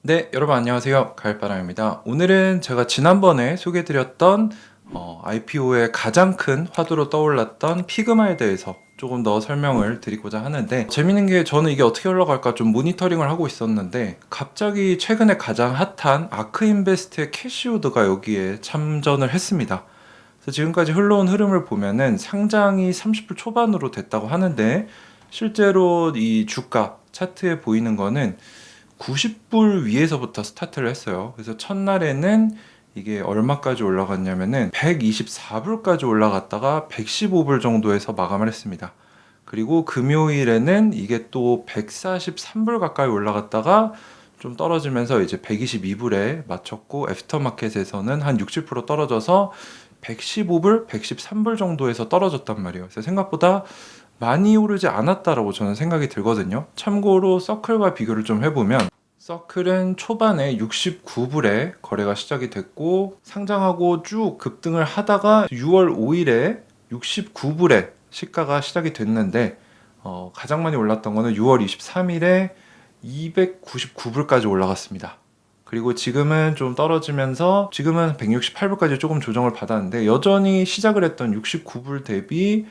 네, 여러분 안녕하세요. 가을바람입니다. 오늘은 제가 지난번에 소개해드렸던 IPO의 가장 큰 화두로 떠올랐던 피그마에 대해서 조금 더 설명을 드리고자 하는데, 재밌는 게 저는 이게 어떻게 흘러갈까 좀 모니터링을 하고 있었는데 갑자기 최근에 가장 핫한 아크인베스트의 캐시우드가 여기에 참전을 했습니다. 그래서 지금까지 흘러온 흐름을 보면은 상장이 30불 초반으로 됐다고 하는데, 실제로 이 주가 차트에 보이는 거는 90불 위에서부터 스타트를 했어요. 그래서 첫날에는 이게 얼마까지 올라갔냐면은 124불까지 올라갔다가 115불 정도에서 마감을 했습니다. 그리고 금요일에는 이게 또 143불 가까이 올라갔다가 좀 떨어지면서 이제 122불에 맞췄고, 애프터마켓에서는 한 60% 떨어져서 115불, 113불 정도에서 떨어졌단 말이에요. 그래서 생각보다 많이 오르지 않았다라고 저는 생각이 들거든요. 참고로 서클과 비교를 좀 해보면, 서클은 초반에 69불에 거래가 시작이 됐고 상장하고 쭉 급등을 하다가 6월 5일에 69불에 시가가 시작이 됐는데, 가장 많이 올랐던 거는 6월 23일에 299불까지 올라갔습니다. 그리고 지금은 좀 떨어지면서 지금은 168불까지 조금 조정을 받았는데, 여전히 시작을 했던 69불 대비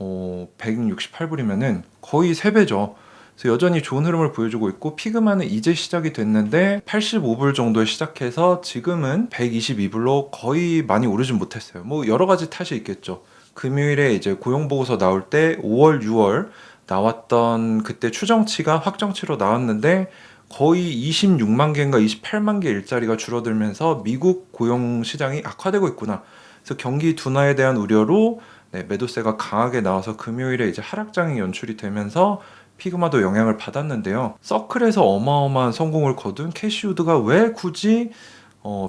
168불이면은 거의 3배죠. 그래서 여전히 좋은 흐름을 보여주고 있고, 피그마는 이제 시작이 됐는데 85불 정도에 시작해서 지금은 122불로 거의 많이 오르진 못했어요. 뭐 여러 가지 탓이 있겠죠. 금요일에 이제 고용보고서 나올 때 5월, 6월 나왔던 그때 추정치가 확정치로 나왔는데 거의 26만 개인가 28만 개 일자리가 줄어들면서 미국 고용 시장이 악화되고 있구나. 그래서 경기 둔화에 대한 우려로 매도세가 강하게 나와서 금요일에 이제 하락장이 연출이 되면서 피그마도 영향을 받았는데요. 서클에서 어마어마한 성공을 거둔 캐시우드가 왜 굳이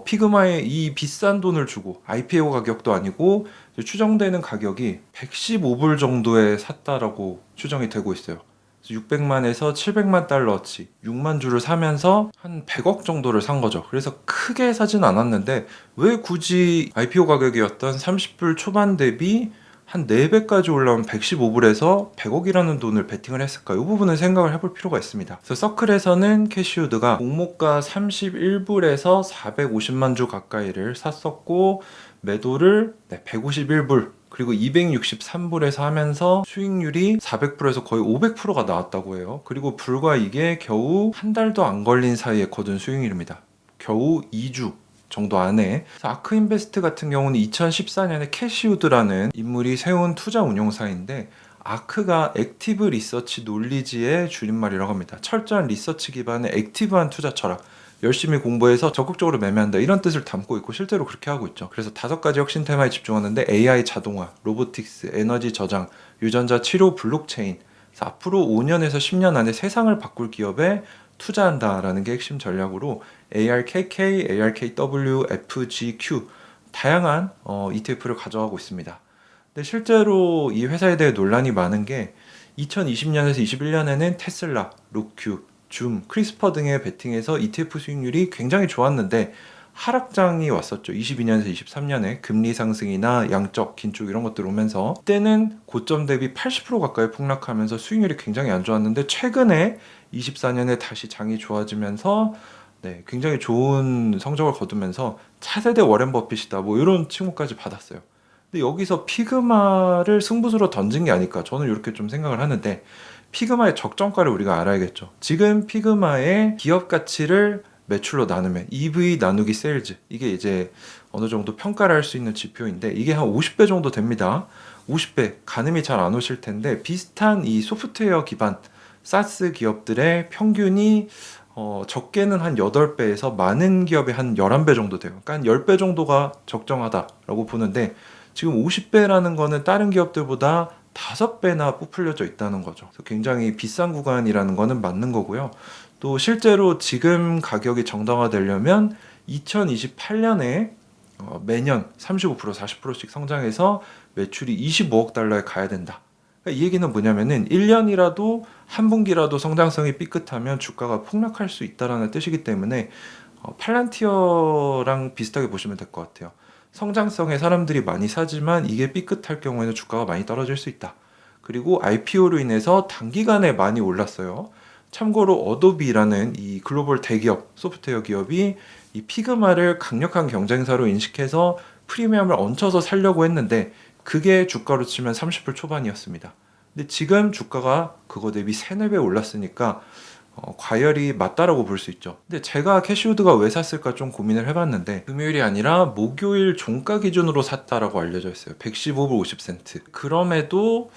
피그마에 이 비싼 돈을 주고, IPO 가격도 아니고 추정되는 가격이 115불 정도에 샀다라고 추정이 되고 있어요. 600만에서 700만 달러치 6만 주를 사면서 한 100억 정도를 산 거죠. 그래서 크게 사진 않았는데 왜 굳이 IPO 가격이었던 30불 초반 대비 한 4배까지 올라온 115불에서 100억이라는 돈을 베팅을 했을까? 이 부분은 생각을 해볼 필요가 있습니다. 그래서 서클에서는 캐시우드가 공모가 31불에서 450만 주 가까이를 샀었고, 매도를 151불 그리고 263불에서 하면서 수익률이 400%에서 거의 500%가 나왔다고 해요. 그리고 불과 이게 겨우 한 달도 안 걸린 사이에 거둔 수익률입니다. 겨우 2주 정도 안에. 아크인베스트 같은 경우는 2014년에 캐시우드라는 인물이 세운 투자 운용사인데, 아크가 액티브 리서치 논리지의 줄임말이라고 합니다. 철저한 리서치 기반의 액티브한 투자 철학, 열심히 공부해서 적극적으로 매매한다, 이런 뜻을 담고 있고 실제로 그렇게 하고 있죠. 그래서 5가지 혁신 테마에 집중하는데, AI 자동화, 로보틱스, 에너지 저장, 유전자 치료, 블록체인. 그래서 앞으로 5년에서 10년 안에 세상을 바꿀 기업에 투자한다라는 게 핵심 전략으로 ARKK, ARKW, FGQ 다양한 ETF를 가져가고 있습니다. 근데 실제로 이 회사에 대해 논란이 많은 게, 2020년에서 21년에는 테슬라, 로큐, 줌, 크리스퍼 등의 베팅에서 ETF 수익률이 굉장히 좋았는데 하락장이 왔었죠. 22년에서 23년에 금리 상승이나 양적 긴축 이런 것들 오면서, 그때는 고점 대비 80% 가까이 폭락하면서 수익률이 굉장히 안 좋았는데, 최근에 24년에 다시 장이 좋아지면서 굉장히 좋은 성적을 거두면서 차세대 워렌 버핏이다, 뭐 이런 칭호까지 받았어요. 근데 여기서 피그마를 승부수로 던진 게 아닐까, 저는 이렇게 좀 생각을 하는데, 피그마의 적정가를 우리가 알아야겠죠. 지금 피그마의 기업 가치를 매출로 나누면 EV 나누기 세일즈, 이게 이제 어느 정도 평가를 할 수 있는 지표인데, 이게 한 50배 정도 됩니다. 50배 가늠이 잘 안 오실 텐데, 비슷한 이 소프트웨어 기반 사스 기업들의 평균이 적게는 한 8배에서 많은 기업이 한 11배 정도 돼요. 그러니까 한 10배 정도가 적정하다라고 보는데, 지금 50배라는 거는 다른 기업들보다 5배나 부풀려져 있다는 거죠. 그래서 굉장히 비싼 구간이라는 거는 맞는 거고요. 또 실제로 지금 가격이 정당화되려면 2028년에 매년 35%, 40%씩 성장해서 매출이 25억 달러에 가야 된다. 그러니까 이 얘기는 뭐냐면은 1년이라도 한 분기라도 성장성이 삐끗하면 주가가 폭락할 수 있다라는 뜻이기 때문에, 팔란티어랑 비슷하게 보시면 될 것 같아요. 성장성에 사람들이 많이 사지만 이게 삐끗할 경우에는 주가가 많이 떨어질 수 있다. 그리고 IPO로 인해서 단기간에 많이 올랐어요. 참고로 어도비라는 이 글로벌 대기업, 소프트웨어 기업이 이 피그마를 강력한 경쟁사로 인식해서 프리미엄을 얹혀서 살려고 했는데 그게 주가로 치면 30불 초반이었습니다. 근데 지금 주가가 그거 대비 3, 4배 올랐으니까 과열이 맞다라고 볼 수 있죠. 근데 제가 캐시우드가 왜 샀을까 좀 고민을 해봤는데 금요일이 아니라 목요일 종가 기준으로 샀다라고 알려져 있어요. 115불 50센트. 그럼에도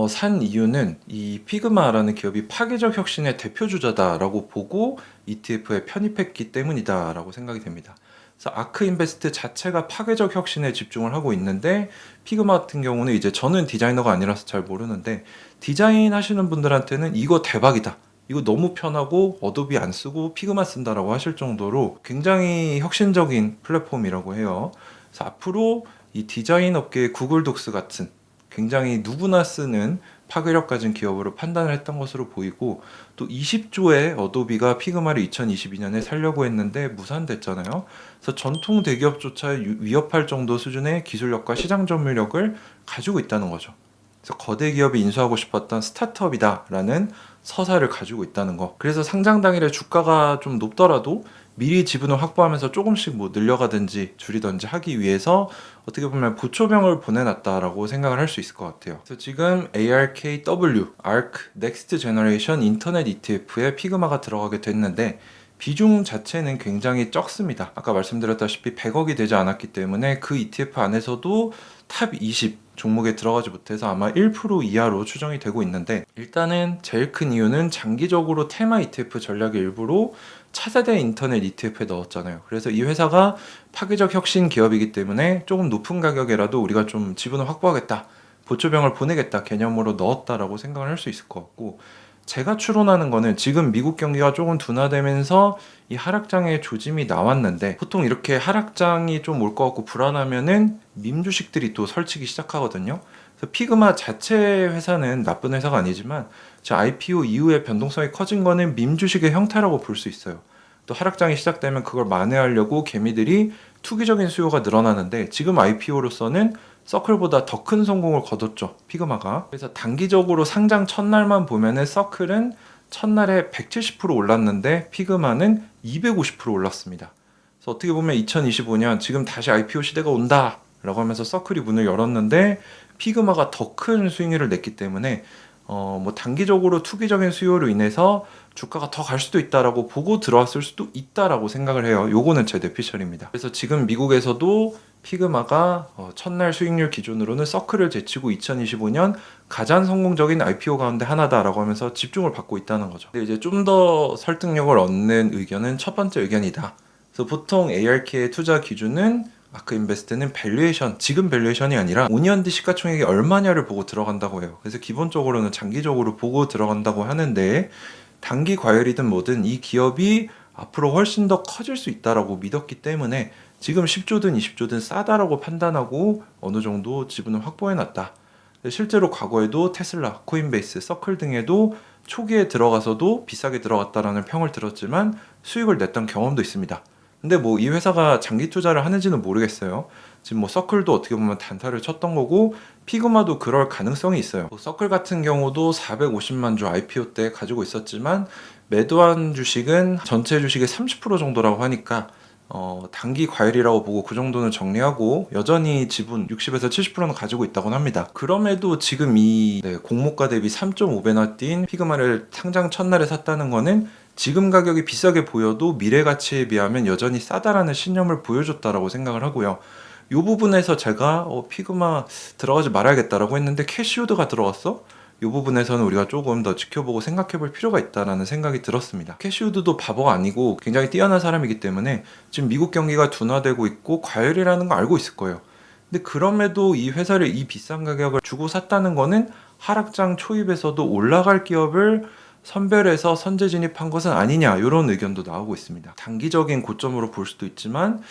산 이유는 이 피그마라는 기업이 파괴적 혁신의 대표주자다라고 보고 ETF에 편입했기 때문이다라고 생각이 됩니다. 그래서 아크 인베스트 자체가 파괴적 혁신에 집중을 하고 있는데 피그마 같은 경우는 이제 저는 디자이너가 아니라서 잘 모르는데 디자인 하시는 분들한테는 이거 대박이다. 이거 너무 편하고 어도비 안 쓰고 피그마 쓴다라고 하실 정도로 굉장히 혁신적인 플랫폼이라고 해요. 그래서 앞으로 이 디자인 업계의 구글 독스 같은 굉장히 누구나 쓰는 파괴력 가진 기업으로 판단을 했던 것으로 보이고 또 20조의 어도비가 피그마를 2022년에 살려고 했는데 무산됐잖아요. 그래서 전통 대기업조차 위협할 정도 수준의 기술력과 시장 점유력을 가지고 있다는 거죠. 그래서 거대 기업이 인수하고 싶었던 스타트업이다라는 서사를 가지고 있다는 거. 그래서 상장 당일에 주가가 좀 높더라도 미리 지분을 확보하면서 조금씩 뭐 늘려가든지 줄이든지 하기 위해서 어떻게 보면 보초병을 보내놨다라고 생각을 할 수 있을 것 같아요. 그래서 지금 ARKW, ARK Next Generation 인터넷 ETF에 피그마가 들어가게 됐는데 비중 자체는 굉장히 적습니다. 아까 말씀드렸다시피 100억이 되지 않았기 때문에 그 ETF 안에서도 탑 20 종목에 들어가지 못해서 아마 1% 이하로 추정이 되고 있는데 일단은 제일 큰 이유는 장기적으로 테마 ETF 전략의 일부로 차세대 인터넷 ETF에 넣었잖아요. 그래서 이 회사가 파괴적 혁신 기업이기 때문에 조금 높은 가격에라도 우리가 좀 지분을 확보하겠다, 보초병을 보내겠다 개념으로 넣었다라고 생각을 할 수 있을 것 같고 제가 추론하는 거는 지금 미국 경기가 조금 둔화되면서 이 하락장의 조짐이 나왔는데 보통 이렇게 하락장이 좀 올 것 같고 불안하면은 밈 주식들이 또 설치기 시작하거든요. 그래서 피그마 자체 회사는 나쁜 회사가 아니지만 제 IPO 이후에 변동성이 커진 거는 밈 주식의 형태라고 볼 수 있어요. 또 하락장이 시작되면 그걸 만회하려고 개미들이 투기적인 수요가 늘어나는데 지금 IPO로서는 서클보다 더 큰 성공을 거뒀죠, 피그마가. 그래서 단기적으로 상장 첫날만 보면은 서클은 첫날에 170% 올랐는데 피그마는 250% 올랐습니다. 그래서 어떻게 보면 2025년 지금 다시 IPO 시대가 온다 라고 하면서 서클이 문을 열었는데 피그마가 더 큰 수익률을 냈기 때문에 뭐 단기적으로 투기적인 수요로 인해서 주가가 더 갈 수도 있다라고 보고 들어왔을 수도 있다라고 생각을 해요. 요거는 제 뇌피셜입니다. 그래서 지금 미국에서도 피그마가 첫날 수익률 기준으로는 서클을 제치고 2025년 가장 성공적인 IPO 가운데 하나다라고 하면서 집중을 받고 있다는 거죠. 근데 이제 좀 더 설득력을 얻는 의견은 첫 번째 의견이다. 그래서 보통 ARK의 투자 기준은 아크 인베스트는 밸류에이션, 지금 밸류에이션이 아니라 5년 뒤 시가총액이 얼마냐를 보고 들어간다고 해요. 그래서 기본적으로는 장기적으로 보고 들어간다고 하는데 단기 과열이든 뭐든 이 기업이 앞으로 훨씬 더 커질 수 있다라고 믿었기 때문에 지금 10조든 20조든 싸다라고 판단하고 어느 정도 지분을 확보해놨다. 실제로 과거에도 테슬라, 코인베이스, 서클 등에도 초기에 들어가서도 비싸게 들어갔다라는 평을 들었지만 수익을 냈던 경험도 있습니다. 근데 뭐 이 회사가 장기 투자를 하는지는 모르겠어요. 지금 뭐 서클도 어떻게 보면 단타를 쳤던 거고 피그마도 그럴 가능성이 있어요. 뭐 서클 같은 경우도 450만 주 IPO 때 가지고 있었지만 매도한 주식은 전체 주식의 30% 정도라고 하니까 단기 과열이라고 보고 그 정도는 정리하고 여전히 지분 60에서 70%는 가지고 있다고 합니다. 그럼에도 지금 이 공모가 대비 3.5배나 뛴 피그마를 상장 첫날에 샀다는 거는 지금 가격이 비싸게 보여도 미래 가치에 비하면 여전히 싸다라는 신념을 보여줬다라고 생각을 하고요. 이 부분에서 제가 피그마 들어가지 말아야겠다라고 했는데 캐시우드가 들어갔어? 이 부분에서는 우리가 조금 더 지켜보고 생각해 볼 필요가 있다라는 생각이 들었습니다. 캐시우드도 바보가 아니고 굉장히 뛰어난 사람이기 때문에 지금 미국 경기가 둔화되고 있고 과열이라는 거 알고 있을 거예요. 근데 그럼에도 이 회사를 이 비싼 가격을 주고 샀다는 거는 하락장 초입에서도 올라갈 기업을 선별해서 선제 진입한 것은 아니냐 이런 의견도 나오고 있습니다. 단기적인 고점으로 볼 수도 있지만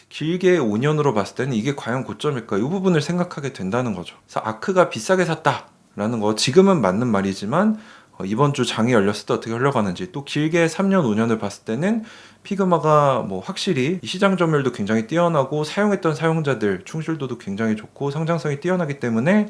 길게 5년으로 봤을 때는 이게 과연 고점일까 이 부분을 생각하게 된다는 거죠. 그래서 아크가 비싸게 샀다라는 거 지금은 맞는 말이지만 이번 주 장이 열렸을 때 어떻게 흘러가는지 또 길게 3년 5년을 봤을 때는 피그마가 뭐 확실히 이 시장 점유율도 굉장히 뛰어나고 사용했던 사용자들 충실도도 굉장히 좋고 성장성이 뛰어나기 때문에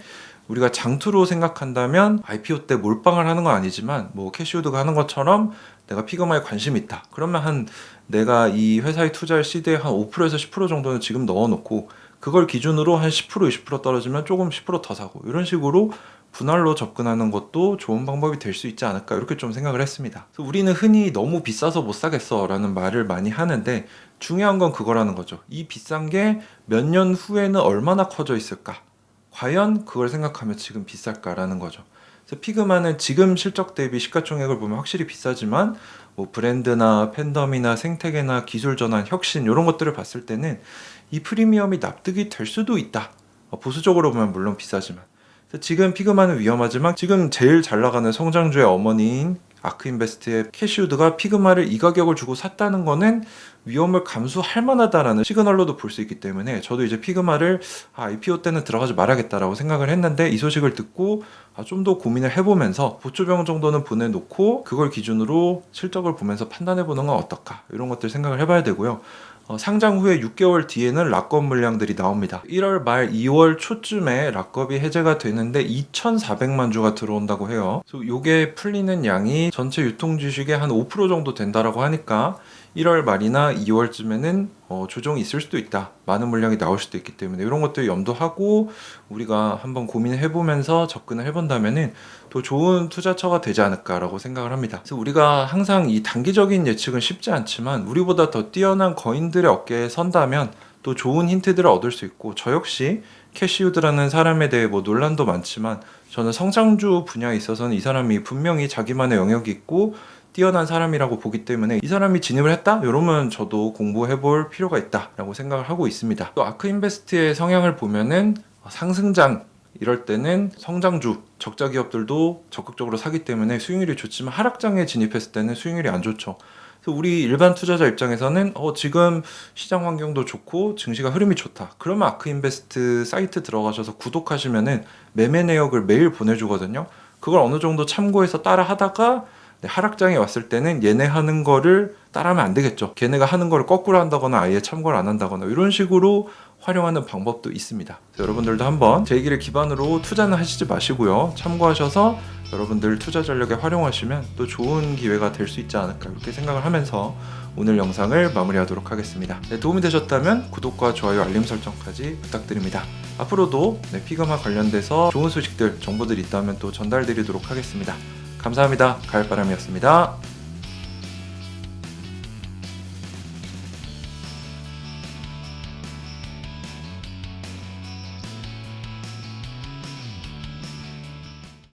우리가 장투로 생각한다면 IPO 때 몰빵을 하는 건 아니지만 뭐 캐시우드가 하는 것처럼 내가 피그마에 관심이 있다. 그러면 한 내가 이 회사에 투자할 시드에 한 5%에서 10% 정도는 지금 넣어놓고 그걸 기준으로 한 10% 20% 떨어지면 조금 10%더 사고 이런 식으로 분할로 접근하는 것도 좋은 방법이 될 수 있지 않을까 이렇게 좀 생각을 했습니다. 그래서 우리는 흔히 너무 비싸서 못 사겠어 라는 말을 많이 하는데 중요한 건 그거라는 거죠. 이 비싼 게 몇 년 후에는 얼마나 커져 있을까? 과연 그걸 생각하면 지금 비쌀까라는 거죠. 그래서 피그마는 지금 실적 대비 시가총액을 보면 확실히 비싸지만 뭐 브랜드나 팬덤이나 생태계나 기술 전환, 혁신 이런 것들을 봤을 때는 이 프리미엄이 납득이 될 수도 있다. 보수적으로 보면 물론 비싸지만. 그래서 지금 피그마는 위험하지만 지금 제일 잘 나가는 성장주의 어머니인 아크인베스트의 캐시우드가 피그마를 이 가격을 주고 샀다는 거는 위험을 감수할 만하다라는 시그널로도 볼 수 있기 때문에 저도 이제 피그마를 IPO 때는 들어가지 말아야겠다라고 생각을 했는데 이 소식을 듣고 좀 더 고민을 해보면서 보조병 정도는 보내놓고 그걸 기준으로 실적을 보면서 판단해보는 건 어떨까 이런 것들 생각을 해봐야 되고요. 상장 후에 6개월 뒤에는 락업 물량들이 나옵니다. 1월 말 2월 초쯤에 락업이 해제가 되는데 2,400만 주가 들어온다고 해요. 그래서 이게 풀리는 양이 전체 유통 주식의 한 5% 정도 된다라고 하니까 1월 말이나 2월쯤에는 조정이 있을 수도 있다. 많은 물량이 나올 수도 있기 때문에 이런 것들 염두하고 우리가 한번 고민을 해보면서 접근을 해본다면은 또 좋은 투자처가 되지 않을까라고 생각을 합니다. 그래서 우리가 항상 이 단기적인 예측은 쉽지 않지만 우리보다 더 뛰어난 거인들의 어깨에 선다면 또 좋은 힌트들을 얻을 수 있고 저 역시 캐시우드라는 사람에 대해 뭐 논란도 많지만 저는 성장주 분야에 있어서는 이 사람이 분명히 자기만의 영역이 있고 뛰어난 사람이라고 보기 때문에 이 사람이 진입을 했다? 이러면 저도 공부해 볼 필요가 있다라고 생각을 하고 있습니다. 또 아크인베스트의 성향을 보면은 상승장 이럴 때는 성장주 적자 기업들도 적극적으로 사기 때문에 수익률이 좋지만 하락장에 진입했을 때는 수익률이 안 좋죠. 그래서 우리 일반 투자자 입장에서는 지금 시장 환경도 좋고 증시가 흐름이 좋다. 그러면 아크인베스트 사이트 들어가셔서 구독하시면은 매매 내역을 매일 보내주거든요. 그걸 어느 정도 참고해서 따라 하다가 하락장에 왔을 때는 얘네 하는 거를 따라하면 안 되겠죠. 걔네가 하는 거를 거꾸로 한다거나 아예 참고를 안 한다거나 이런 식으로 활용하는 방법도 있습니다. 여러분들도 한번 제 얘기를 기반으로 투자는 하시지 마시고요. 참고하셔서 여러분들 투자 전략에 활용하시면 또 좋은 기회가 될 수 있지 않을까 이렇게 생각을 하면서 오늘 영상을 마무리하도록 하겠습니다. 도움이 되셨다면 구독과 좋아요, 알림 설정까지 부탁드립니다. 앞으로도 피그마 관련돼서 좋은 소식들, 정보들이 있다면 또 전달드리도록 하겠습니다. 감사합니다. 가을바람이었습니다.